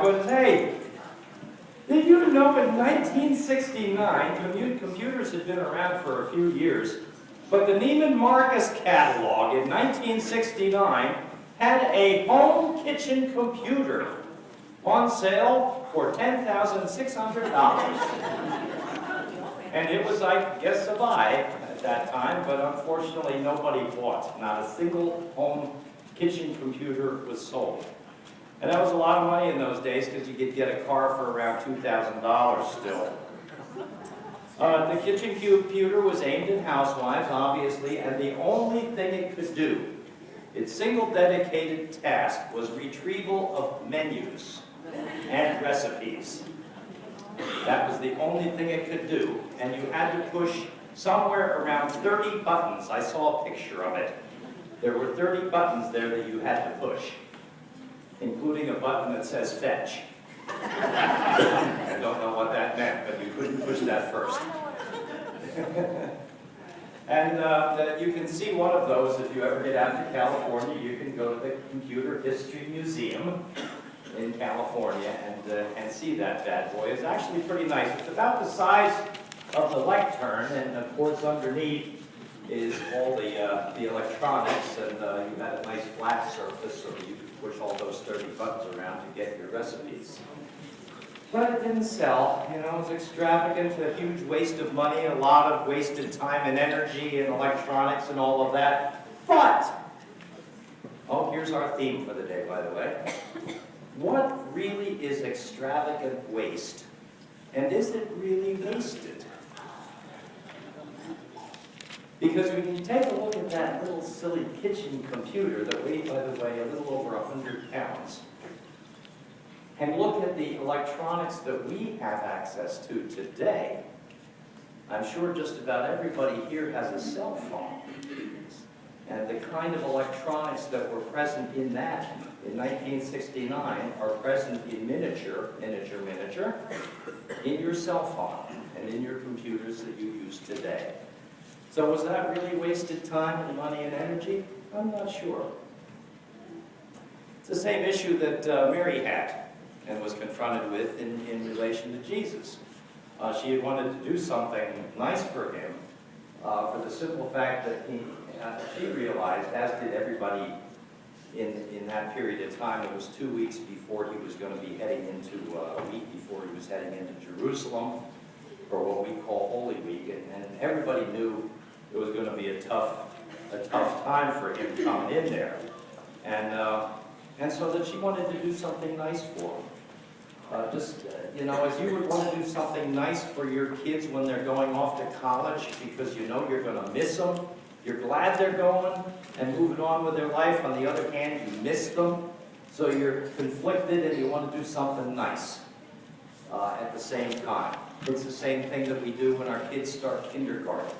but hey, did you know in 1969, computers had been around for a few years, but the Neiman Marcus catalog in 1969 had a home kitchen computer on sale for $10,600. And it was, I guess, a buy at that time, but unfortunately nobody bought. Not a single home kitchen computer was sold. And that was a lot of money in those days because you could get a car for around $2,000 still. The kitchen computer was aimed at housewives, obviously, and the only thing it could do, its single dedicated task, was retrieval of menus and recipes. That was the only thing it could do, and you had to push somewhere around 30 buttons. I saw a picture of it. There were 30 buttons there that you had to push, including a button that says fetch. I don't know what that meant, but you couldn't push that first. And you can see one of those if you ever get out to California. You can go to the Computer History Museum in California and see that bad boy. It's actually pretty nice. It's about the size of the lectern, and of course underneath is all the electronics, and you had a nice flat surface so that you could push all those 30 buttons around to get your recipes. But it didn't sell. You know, it was extravagant, a huge waste of money, a lot of wasted time and energy and electronics and all of that. But, oh, here's our theme for the day, by the way. What really is extravagant waste? And is it really wasted? Because when you take a look at that little silly kitchen computer that weighed, by the way, a little over 100 pounds, and look at the electronics that we have access to today, I'm sure just about everybody here has a cell phone. And the kind of electronics that were present in that in 1969 are present in miniature, in your cell phone and in your computers that you use today. So was that really wasted time and money and energy? I'm not sure. It's the same issue that Mary had and was confronted with in relation to Jesus. She had wanted to do something nice for him for the simple fact that she realized, as did everybody in that period of time, it was 2 weeks before he was going to be heading into, a week before he was heading into Jerusalem for what we call Holy Week, and everybody knew it was going to be a tough time for him coming in there. And so that she wanted to do something nice for him. You know, as you would want to do something nice for your kids when they're going off to college because you know you're going to miss them. You're glad they're going and moving on with their life. On the other hand, you miss them. So you're conflicted and you want to do something nice at the same time. It's the same thing that we do when our kids start kindergarten,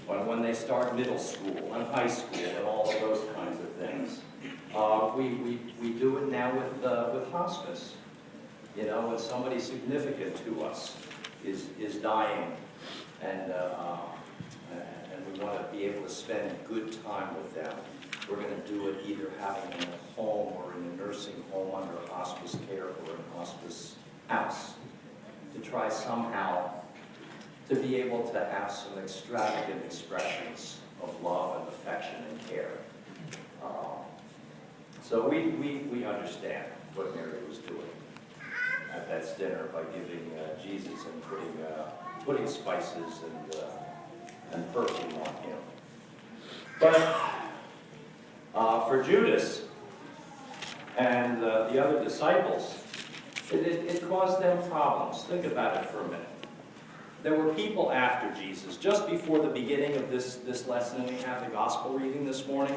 when they start middle school and high school and all of those kinds of things. We do it now with hospice. You know, when somebody significant to us is dying, and we want to be able to spend good time with them, we're going to do it either having them in a home or in a nursing home under hospice care or in a hospice house, to try somehow to be able to have some extravagant expressions of love and affection and care. So we understand what Mary was doing at that dinner by giving Jesus and putting spices and perfume on him. But for Judas and the other disciples, it caused them problems. Think about it for a minute. There were people after Jesus. Just before the beginning of this lesson, we have the gospel reading this morning.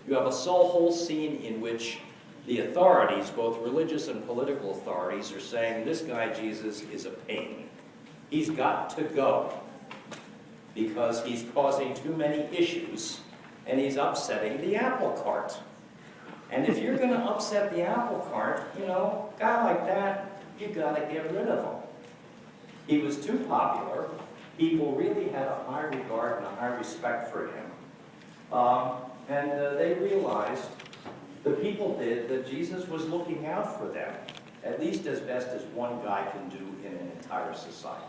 You have a whole scene in which the authorities, both religious and political authorities, are saying this guy Jesus is a pain. He's got to go because he's causing too many issues and he's upsetting the apple cart. And if you're going to upset the apple cart, you know, a guy like that, you got to get rid of him. He was too popular. People really had a high regard and a high respect for him. And they realized, the people did, that Jesus was looking out for them at least as best as one guy can do in an entire society.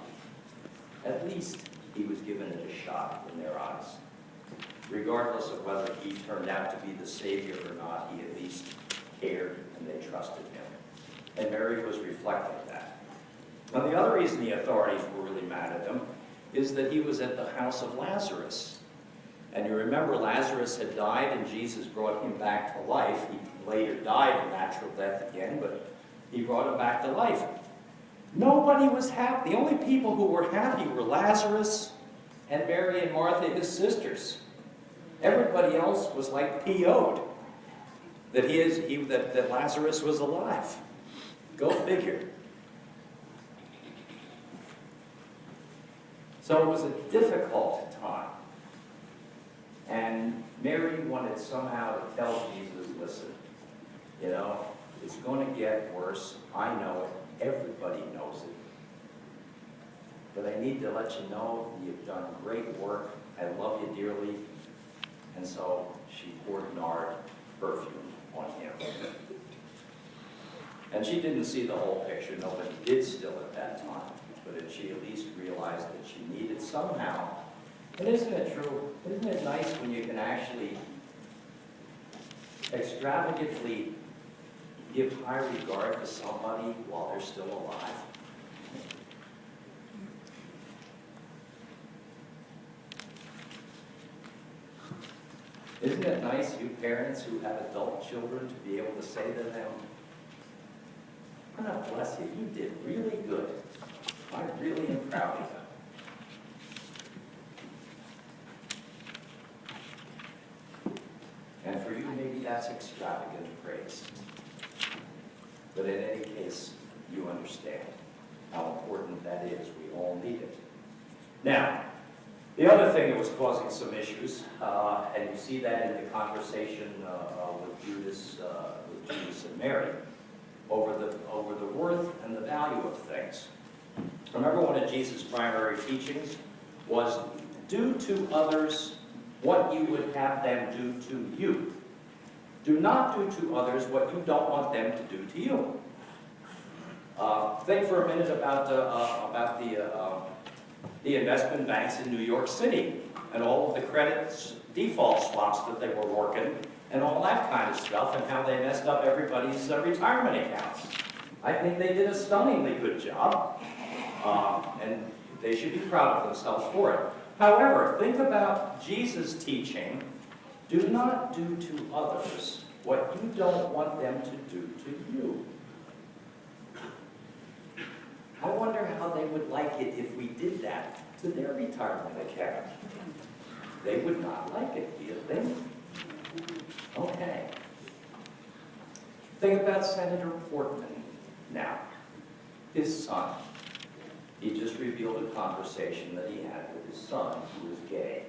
At least he was given it a shot in their eyes. Regardless of whether he turned out to be the Savior or not, he at least cared and they trusted him. And Mary was reflecting that. Now, the other reason the authorities were really mad at him is that he was at the house of Lazarus. And you remember Lazarus had died and Jesus brought him back to life. He later died a natural death again, but he brought him back to life. Nobody was happy. The only people who were happy were Lazarus and Mary and Martha, his sisters. Everybody else was like PO'd that Lazarus was alive. Go figure. So it was a difficult time. And Mary wanted somehow to tell Jesus, listen, you know, it's going to get worse. I know it. Everybody knows it. But I need to let you know you've done great work. I love you dearly. And so she poured nard perfume on him. And she didn't see the whole picture. Nobody did still at that time. But she at least realized that she needed somehow. And isn't it true? Isn't it nice when you can actually extravagantly give high regard to somebody while they're still alive? Isn't it nice, you parents who have adult children, to be able to say to them, God bless you, you did really good. I really am proud of you. And for you, maybe that's extravagant praise. But in any case, you understand how important that is. We all need it. Now, the other thing that was causing some issues, and you see that in the conversation with Judas and Mary, over the worth and the value of things. Remember, one of Jesus' primary teachings was, do to others what you would have them do to you. Do not do to others what you don't want them to do to you. Think for a minute about the investment banks in New York City and all of the credit default swaps that they were working and all that kind of stuff and how they messed up everybody's retirement accounts. I think they did a stunningly good job, and they should be proud of themselves for it. However, think about Jesus' teaching, do not do to others what you don't want them to do to you. I wonder how they would like it if we did that to their retirement account. They would not like it, do you think? Okay. Think about Senator Portman now. His son. He just revealed a conversation that he had with his son, who is gay.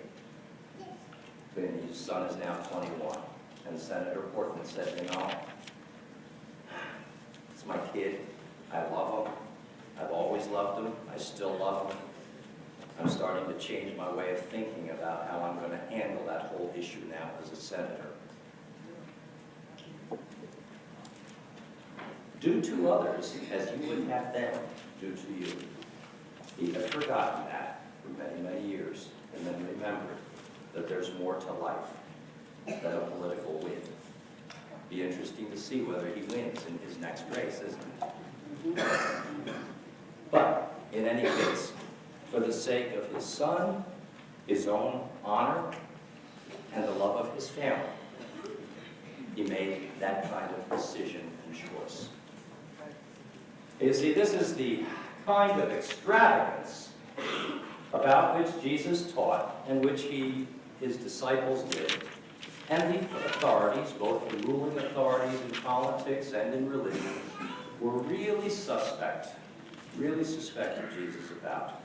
And his son is now 21. And Senator Portman said, you know, it's my kid. I love him. I've always loved him. I still love him. I'm starting to change my way of thinking about how I'm going to handle that whole issue now as a senator. Do to others as you would have them do to you. He had forgotten that for many, many years, and then remembered that there's more to life than a political win. Be interesting to see whether he wins in his next race, isn't it? But, in any case, for the sake of his son, his own honor, and the love of his family, he made that kind of decision and choice. You see, this is the kind of extravagance about which Jesus taught and which his disciples lived. And the authorities, both the ruling authorities in politics and in religion, were really suspected of Jesus about.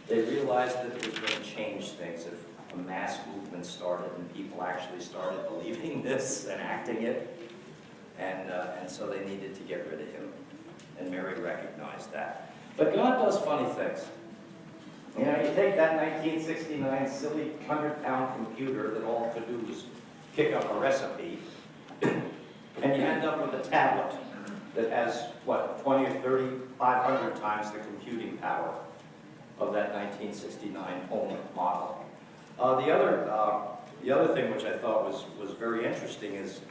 They realized that it was going to change things if a mass movement started and people actually started believing this and acting it. And so they needed to get rid of him. And Mary recognized that. But God does funny things. You know, you take that 1969 silly 100-pound computer that all it could do was kick up a recipe, and you end up with a tablet. that has, what, 20 or 30, 500 times the computing power of that 1969 home model. The other thing which I thought was very interesting is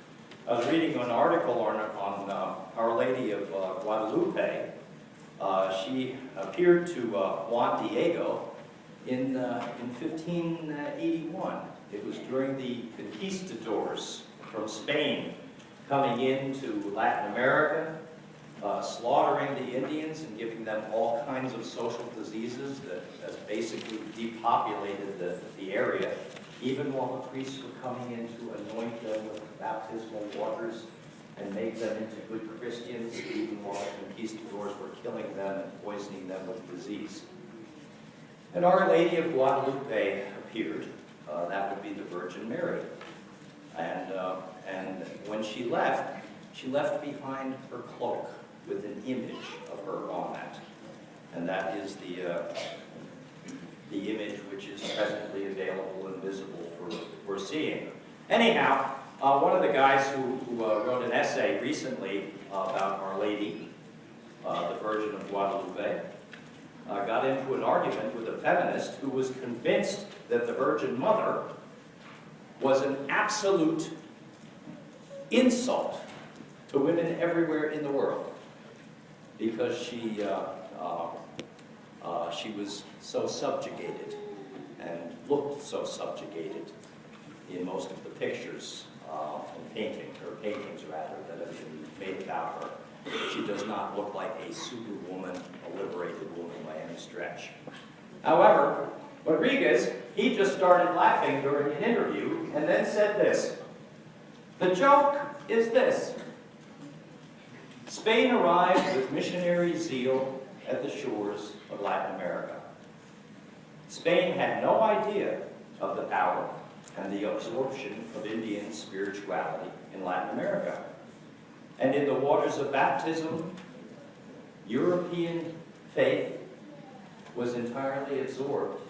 I was reading an article on Our Lady of Guadalupe. She appeared to Juan Diego in 1581. It was during the conquistadors from Spain coming into Latin America, slaughtering the Indians and giving them all kinds of social diseases that basically depopulated the area, even while the priests were coming in to anoint them with baptismal waters and make them into good Christians, even while the conquistadors were killing them and poisoning them with disease. And Our Lady of Guadalupe appeared. That would be the Virgin Mary. And when she left behind her cloak with an image of her on that. And that is the image which is presently available and visible for seeing. Anyhow, one of the guys who wrote an essay recently about Our Lady, the Virgin of Guadalupe, got into an argument with a feminist who was convinced that the Virgin Mother was an absolute insult to women everywhere in the world because she was so subjugated and looked so subjugated in most of the pictures and paintings rather, that have been made about her. She does not look like a superwoman, a liberated woman by any stretch. However, Rodriguez, he just started laughing during an interview and then said this: "The joke is this. Spain arrived with missionary zeal at the shores of Latin America. Spain had no idea of the power and the absorption of Indian spirituality in Latin America. And in the waters of baptism, European faith was entirely absorbed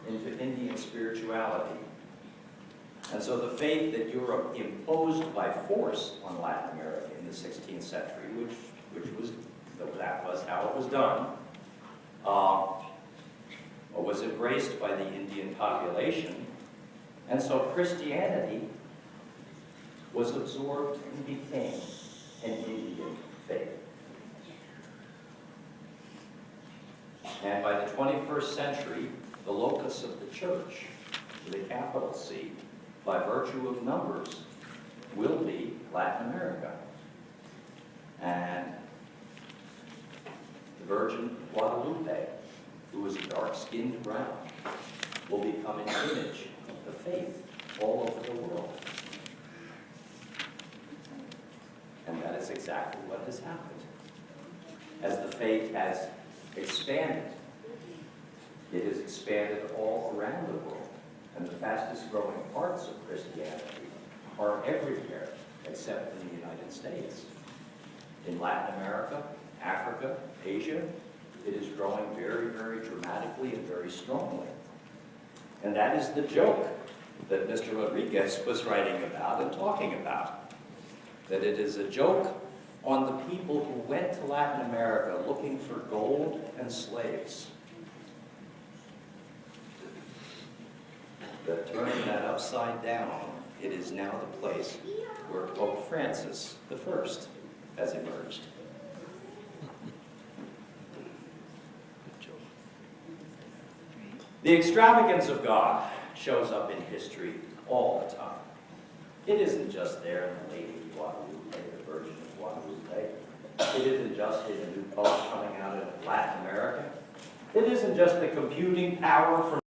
into Indian spirituality. And so the faith that Europe imposed by force on Latin America in the 16th century, that was how it was done, was embraced by the Indian population. And so Christianity was absorbed and became an Indian faith. And by the 21st century, the locus of the church, the capital C, by virtue of numbers, will be Latin America. And the Virgin Guadalupe, who is a dark-skinned brown, will become an image of the faith all over the world. And that is exactly what has happened. As the faith has expanded, it has expanded all around the world. And the fastest growing parts of Christianity are everywhere except in the United States. In Latin America, Africa, Asia, it is growing very, very dramatically and very strongly. And that is the joke that Mr. Rodriguez was writing about and talking about. That it is a joke on the people who went to Latin America looking for gold and slaves. That turning that upside down, it is now the place where Pope Francis I has emerged. The extravagance of God shows up in history all the time. It isn't just there in the Lady of Guadalupe, the Virgin of Guadalupe. It isn't just in a new pope coming out of Latin America. It isn't just the computing power from